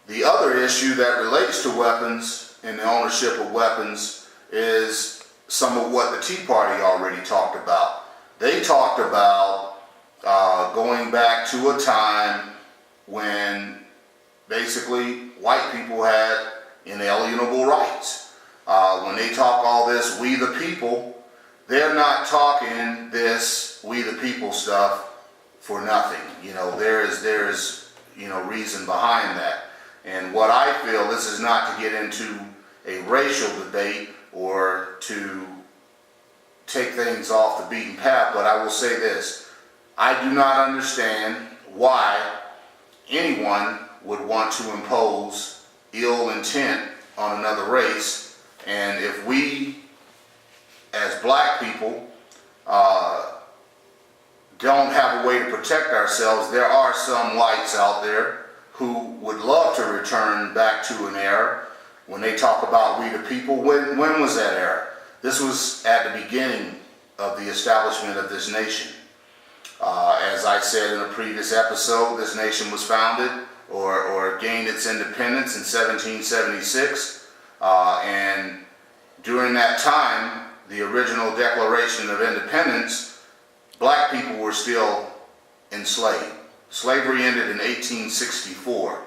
The other issue that relates to weapons and the ownership of weapons is some of what the Tea Party already talked about. They talked about going back to a time when basically white people had inalienable rights. When they talk all this "we the people," they're not talking this "we the people" stuff for nothing. You know, there is reason behind that. And what I feel, this is not to get into a racial debate or to take things off the beaten path, but I will say this: I do not understand why anyone would want to impose ill intent on another race. And if we, as black people, don't have a way to protect ourselves, there are some whites out there who would love to return back to an era when they talk about "we the people." When was that era? This was at the beginning of the establishment of this nation. As I said in a previous episode, this nation was founded or gained its independence in 1776. And during that time, the original Declaration of Independence, black people were still enslaved. Slavery ended in 1864,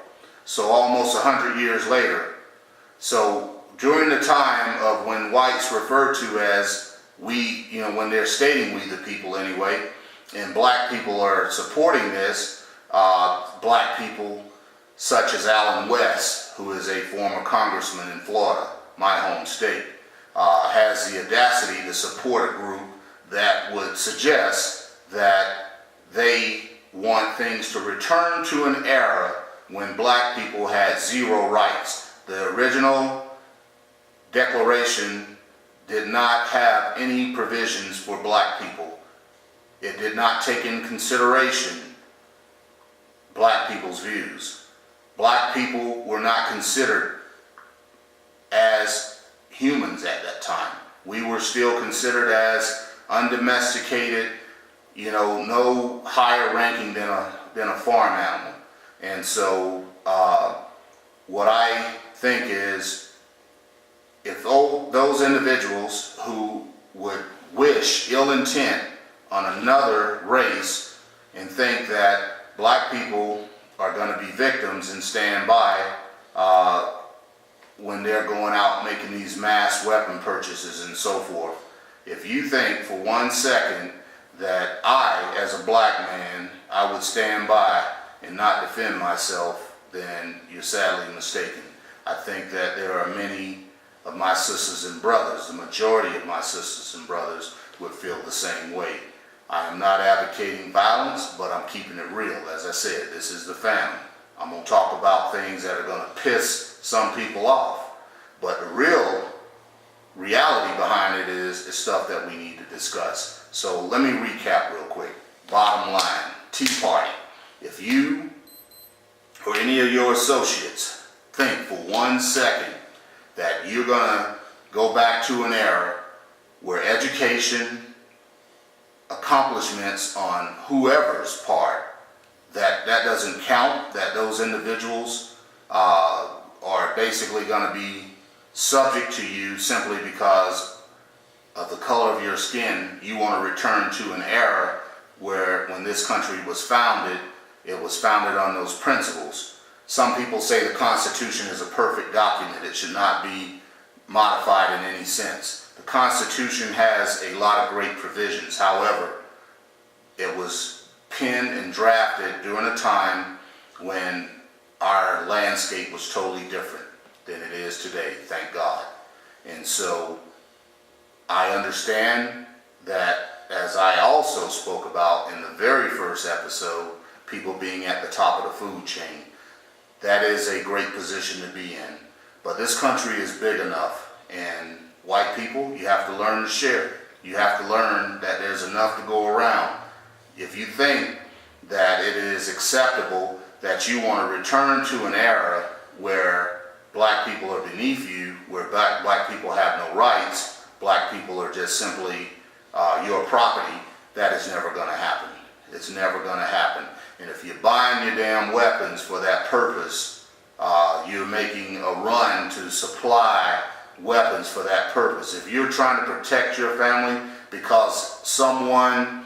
so almost 100 years later. So during the time of when whites refer to as "we," when they're stating "we the people" anyway, and black people are supporting this, black people such as Allen West, who is a former congressman in Florida, my home state, has the audacity to support a group that would suggest that they want things to return to an era when black people had zero rights. The original Declaration did not have any provisions for black people. It did not take in consideration black people's views. Black people were not considered as humans at that time. We were still considered as undomesticated, no higher ranking than a farm animal. And so what I think is, if those individuals who would wish ill intent on another race and think that black people are going to be victims and stand by when they're going out making these mass weapon purchases and so forth, if you think for 1 second that I, as a black man, I would stand by and not defend myself, then you're sadly mistaken. I think that there are many of my sisters and brothers, the majority of my sisters and brothers, would feel the same way. I am not advocating violence, but I'm keeping it real. As I said, this is the family. I'm going to talk about things that are going to piss some people off, but the reality behind it is stuff that we need to discuss. So let me recap real quick. Bottom line, Tea Party. If you or any of your associates think for 1 second that you're going to go back to an era where education, accomplishments on whoever's part, that doesn't count, that those individuals are basically going to be subject to you simply because of the color of your skin, you want to return to an era where when this country was founded, it was founded on those principles. Some people say the Constitution is a perfect document. It should not be modified in any sense. The Constitution has a lot of great provisions. However, it was penned and drafted during a time when our landscape was totally different than it is today, thank God. And so I understand that, as I also spoke about in the very first episode, people being at the top of the food chain. That is a great position to be in. But this country is big enough, and white people, you have to learn to share. You have to learn that there's enough to go around. If you think that it is acceptable that you want to return to an era where black people are beneath you, where black people have no rights, black people are just simply your property, that is never going to happen. It's never going to happen. And if you're buying your damn weapons for that purpose, making a run to supply weapons for that purpose. If you're trying to protect your family because someone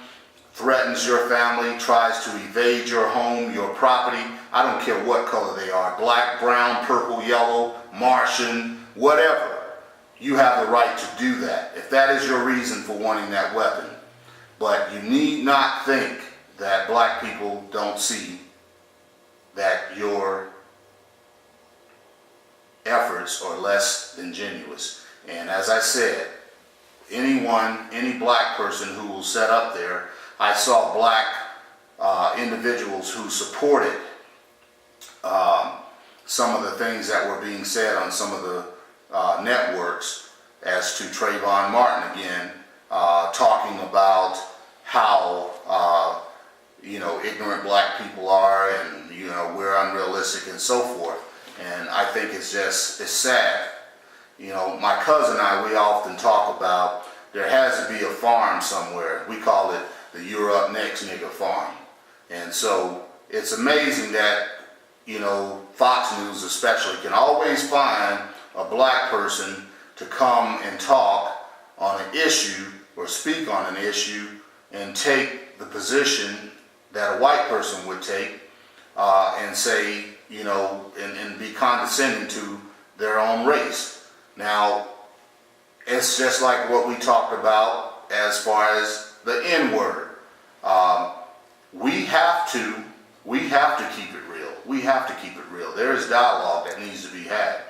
threatens your family, tries to evade your home, your property, I don't care what color they are, black, brown, purple, yellow, Martian, whatever, you have the right to do that if that is your reason for wanting that weapon. But you need not think that black people don't see that your efforts are less than genuine. And as I said, any black person who will set up there, I saw black individuals who supported some of the things that were being said on some of the networks as to Trayvon Martin again, talking about how ignorant black people are, and we're unrealistic and so forth. And I think it's sad. My cousin and I, we often talk about there has to be a farm somewhere. We call it the "You're Up Next Nigga" farm. And so it's amazing that Fox News especially can always find a black person to come and talk on an issue or speak on an issue and take the position that a white person would take and say, and be condescending to their own race. Now, it's just like what we talked about as far as the N-word. We have to keep it real. We have to keep it real. There is dialogue that needs to be had.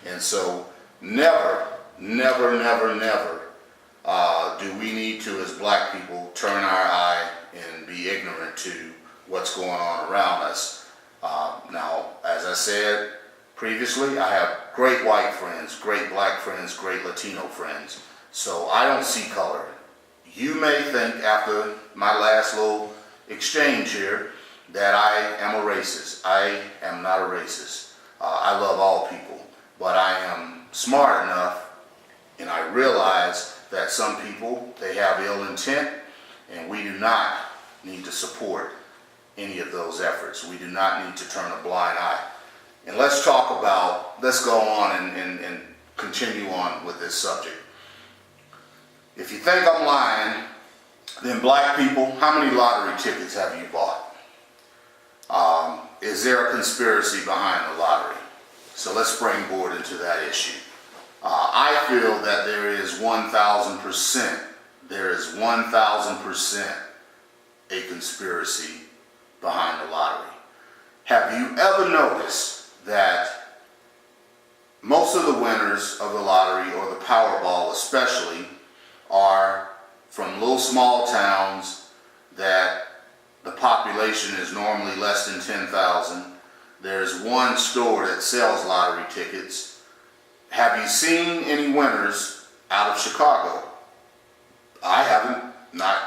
And so never, never, never, never do we need to, as black people, turn our eye and be ignorant to what's going on around us. Now, as I said previously, I have great white friends, great black friends, great Latino friends. So I don't see color. You may think after my last little exchange here that I am a racist. I am not a racist. I love all people, but I am smart enough, and I realize that some people, they have ill intent, and we do not need to support any of those efforts. We do not need to turn a blind eye. And let's go on and continue on with this subject. If you think I'm lying, then black people, how many lottery tickets have you bought? Is there a conspiracy behind the lottery? So let's springboard into that issue. I feel that there is 1,000%, there is 1,000% a conspiracy behind the lottery. Have you ever noticed that most of the winners of the lottery, or the Powerball especially, are from little small towns that the population is normally less than 10,000. There's one store that sells lottery tickets. Have you seen any winners out of Chicago? I haven't, not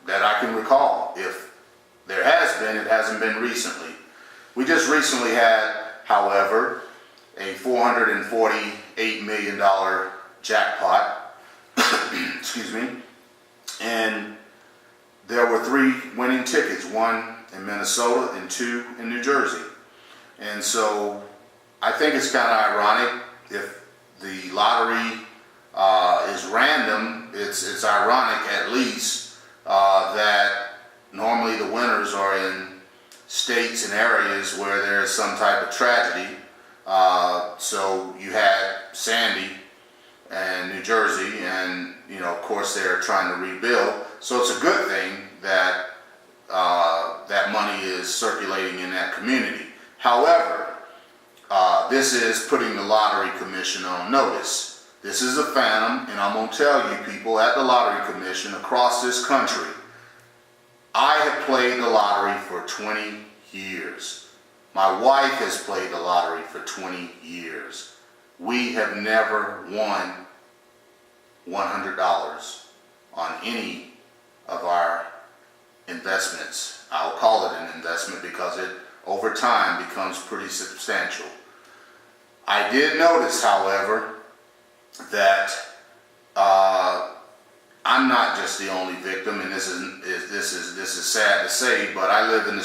that I can recall. If there has been, it hasn't been recently. We just recently had, however, a $448 million jackpot, excuse me, and there were 3 winning tickets, 1 in Minnesota and 2 in New Jersey. And so I think it's kind of ironic. If the lottery is random, it's ironic at least that normally the winners are in states and areas where there is some type of tragedy. So you had Sandy and New Jersey, and of course they're trying to rebuild. So it's a good thing that that money is circulating in that community. However, this is putting the Lottery Commission on notice. This is a phantom, and I'm going to tell you people at the Lottery Commission across this country, I have played the lottery for 20 years. My wife has played the lottery for 20 years. We have never won $100 on any of our investments. I'll call it an investment because it over time becomes pretty substantial. I did notice, however, that I'm not just the only victim, and this is sad to say, but I live in the